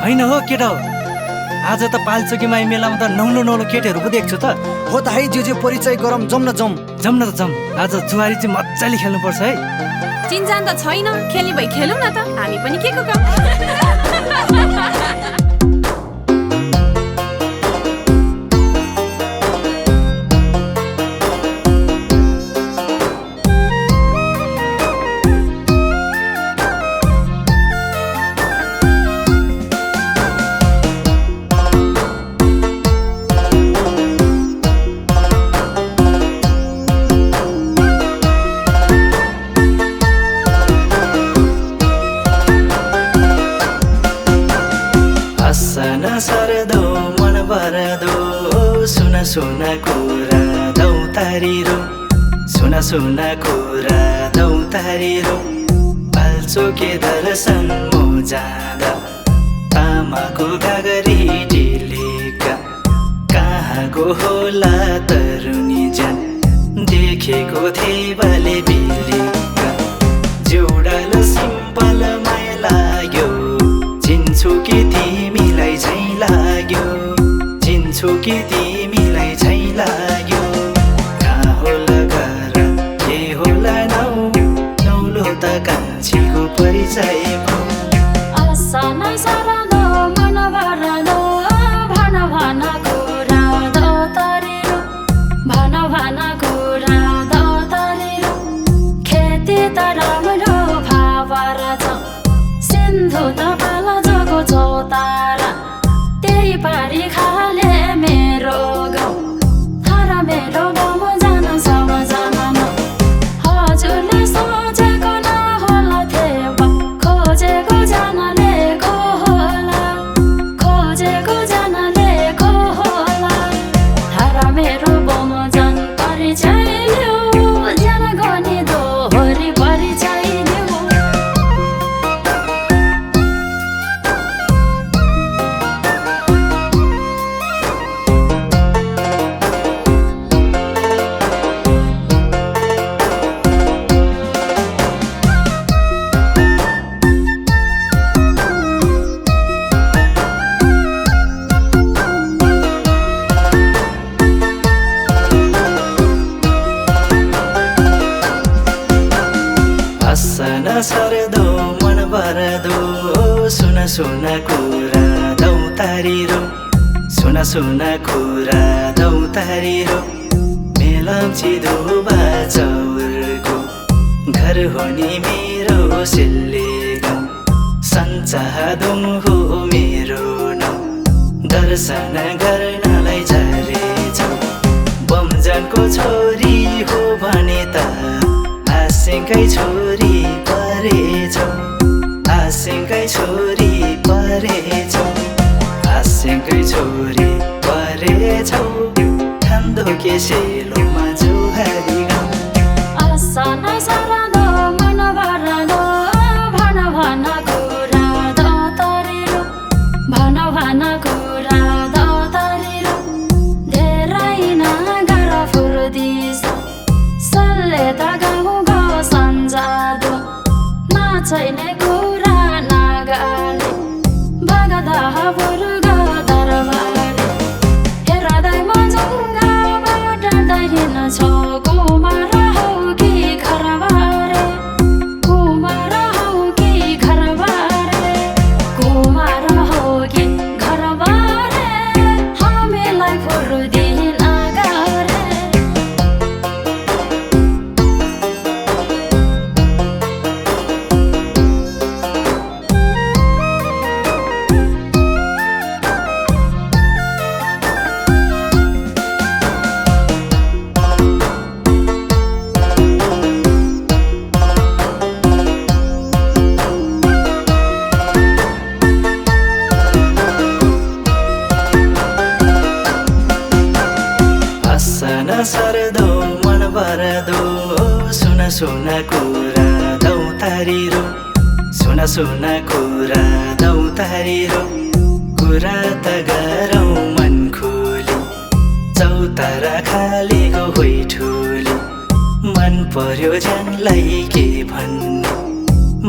होइन हो केटा हो, आज त पाल्चोकीमाई मेलामा त नौलो नौलो केटीहरू पो देख्छु त। हो त है जो परिचय गरौँ, जम न जम। जम न त जम, आज जुवारी चाहिँ मजाले खेल्नुपर्छ है। चिन्जान त छैन, खेल्ने भई खेलौँ न त, हामी पनि के को काम। सरदो मन भरदो सुन सुन कुरा दौतारिरो, सुन सुन कुरा दौतारिरो। पाल्चोके दर्शन मो जाँदा तामाको गागरी ढिलेका, कहाँको होला तरुनी जान देखेको थेबाले बिलेका। जोडाल सिम्पल माया लाग्यो, चिन्छु कि तिमीलाई झैँ लाग्यो, चिन्छु कि तिमीलाई झैँ लाग्यो। कहाँ होला घर के होला नौ, नौलो त कान्छीको परिचय भयो। त्यही पारी खाले मेरो गाउँ, तर मेरो गाउँमा जान सम्झनामा हजुरले सोचेको नहोला थेवा, खोजेको जानले को होला, खोजेको जानले को होला। तर मेरो गाउँमा जान परिचय लिऊ, जान गनी दोहोरी परिचय लिऊ। हसन सरदो मन भरदो सुन सुन कुरा दौतारिरो, सुन सुन कुरा दौतारिरो। मेलम्ची धुबा चौरको घर हो नि मेरो सिल्ले गाउँ, सञ्चादुङ हो मेरो नाउँ। दर्शन गर्नलाई झरेछौ, बमजनको छोरी हो भने त आसिङकै छोरी परेछौ, आसिङकै छोरी परेछौ, आसिङकै छोरी परेछौ। खान्दो के सेलोमा जुहारी गाउँ। छैन कुरा नगाले बगदा बुर्गा दरबारे, हेर्दैमा जङ्गाबाट दहिन छ कुमार हौ कि घरबारे, कुमार हौ कि घरबारे, कुमार हौ कि घरबारे, हामीलाई फुर्दिन गारे। सरदो मन भरदो सुन सुन कुरा दौतारिरो, सुन सुन कुरा दौतारिरो। कुरा त गरौँ मन खोली, चौतारा खालीको होइ ठुली। मन पर्यो जनलाई के भन्ने,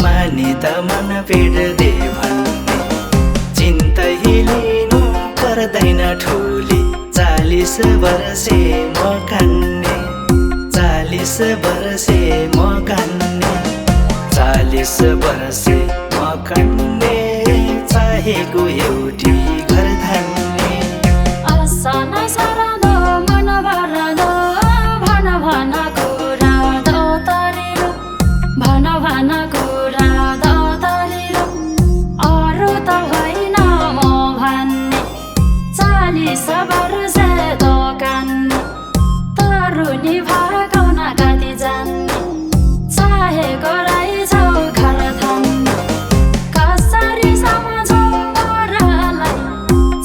माने त मन पिर्दे भन्ने। वर्षे म कान्ने 40 वर्षे म कान्ने 40 वर्षे म कान्ने चाहेको एउटी घर धान्ने असना सरदो मन भरदो भन भन कुरा दौतरिरो भन भन कुरा दौतरिरो अरू त होइन म भन्ने 40 वर्ष दोकान्ने तरुनी भगाउन कति जान्ने चाहेको रहेछौ घर थान्ने कसरी सम्झौ मोरालाई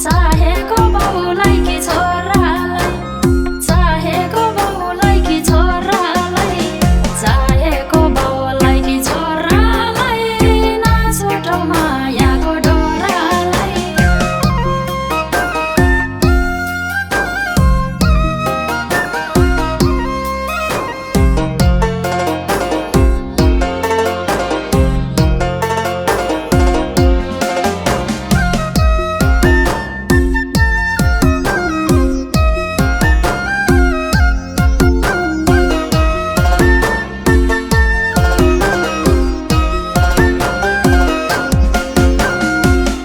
चाहेको बाउलाई कि छोरालाई चाहेको बाउलाई कि छोरालाई चाहेको बाउलाई कि छोरालाई नछुटौ मायाको डोरालाई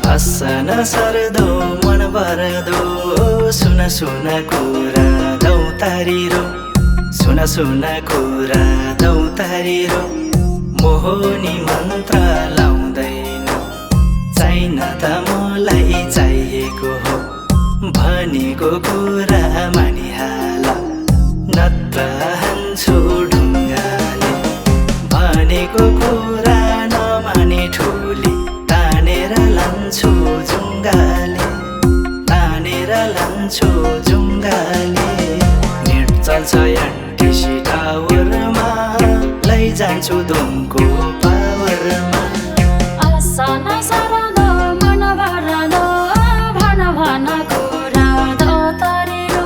हसन सर्दो मन भरदो सुन सुन कुरा दौतारिरो सुन सुन कुरा दौतारिरो मोहनी मन्त्र लाउँदैन चाहिन त मलाई चाहिएको हो भनेको कुरा मानिहाला नत्र हान्छु ढुङ्गाले भनेको कुरा नमाने ठुली तानेर लान्छु जुङ्गाले तानेर लान्छु जुङ्गाले नेट चल्छ एनटिसी टावरमा लैजान्छु दुमको पावरमा असना सरदो मन भरदो भन भन कुरा दौतरिरो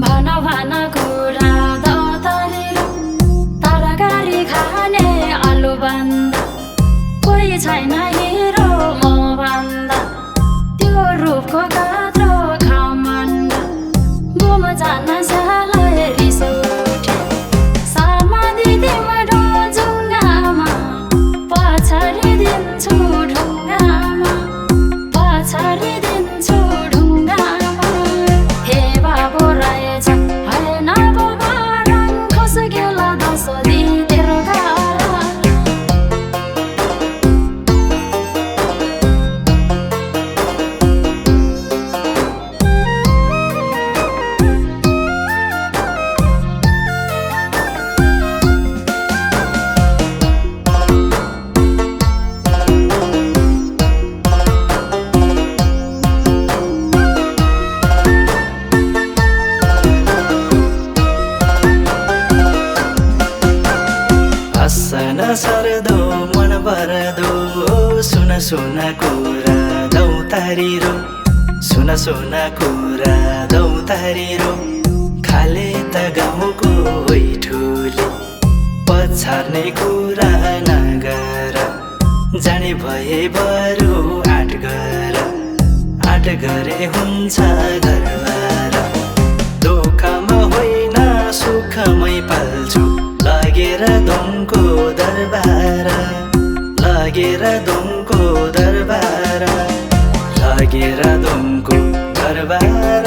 भन भन कुरा दौतरिरो तरकारी खाने आलु बन्दा कोही छैन हिरो म भन्दा त्यो रूपको कात्रो घमण्ड घुम जान सालै रिस उठे समाधि तिम्रो जुङ्गामा पछाडि दिन्छु ढुङ्गामा पछाडि दिन्छु ढुङ्गामा हे बाबु रहेछ होइन बाबा रङ खस गेला दस दिन तेरो गाला हसन सर्दो मन भरदो सुन सुन कुरा दौतारिरो सुन सुन कुरा दौतारिरो खाले त गाउँको होइ ठुली पछार्ने कुरा नगर जाने भए बरु आँट गरे हुन्छ घरबार दुःखमा होइन सुखमै पाल्छु लगेर दुमको दरबार लगेर दुमको दरबार लगेर दुमको दरबार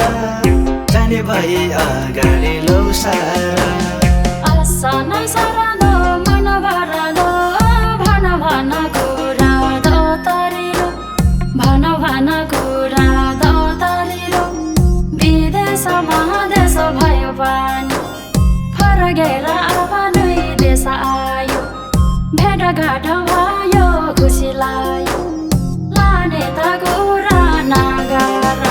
जाने भए अगाडि लौसार असना सरदो मन भरदो भन भन कुरा दौतरिरो भन भन कुरा दौतरिरो विदेश महादेश भयो पानी फर्केर आफ्नै देश आयो भेटघाट भयो खुसी लाग्यो लाने त कुरा नगर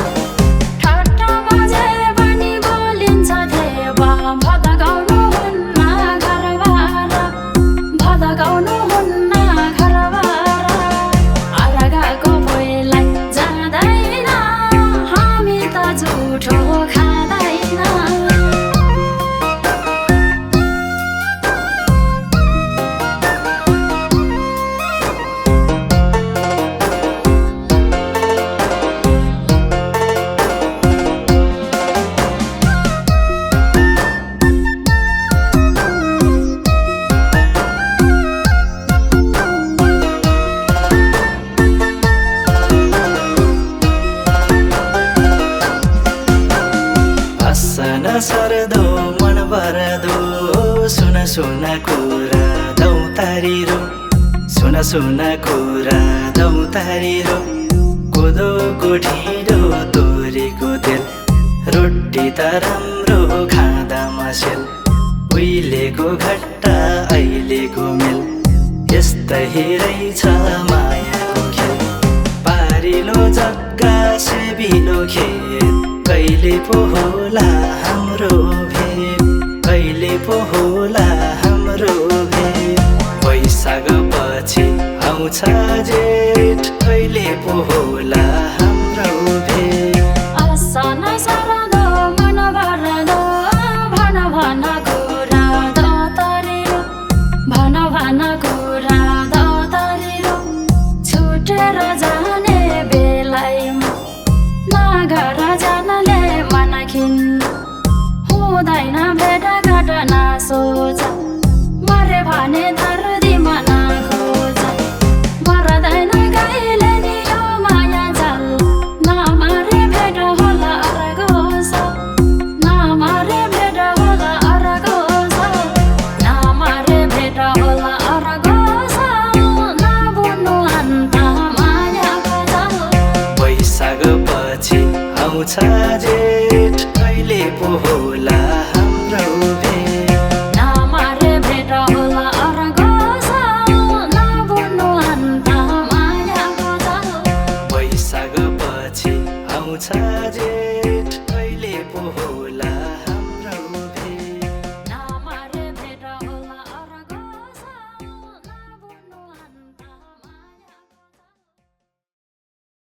ठट्टा बजे पनि बोलिन्छ देवा भदगाउनु हुन्न घरबार भदगाउनु हुन्न घरबार आरगाको पहिलाई जाँदैन हामी त झुठो खाँदैन सुना कुरा दौतारी रो सुना सुना कुरा दौतारी रो कोदोको ढिँडो तोरीको तेल रोटी त राम्रो खाँदा मसेल उहिलेको घट्टा अहिलेको मेल यस्तै रहेछ मायाको खेल पारिलो जग्गा सेबिलो खेत कहिले पो होला हाम्रो भेट कहिले पो होला हाम्रो भेट वैशाख पछि आउँछ जेठ कहिले पो होला हाम्रो भेट आसन सरदो मन भरदो भन भन कुरा दौतारी रो भन भन कुरा दौतारी रो छुटेर जाने बेलामा नगर जानले मन खिन्न हुँदैन भेटघाट नसोच मरे भने धरतीमा नखोज मर्दैन कहिले नि यो माया जाल नमरे भेट होला अर्को साल नमरे भेट होला अर्को साल नमरे भेट होला अर्को साल नबुड्नु अन्त मायाको जाल वैशाख पछि आउँछ जेठ कहिले पो होला हाम्रो भेट नमरे भेट होला अर्को साल नबुड्नु अन्त मायाको जाल वैशाख पछि आउँछ जेठ कहिले पो होला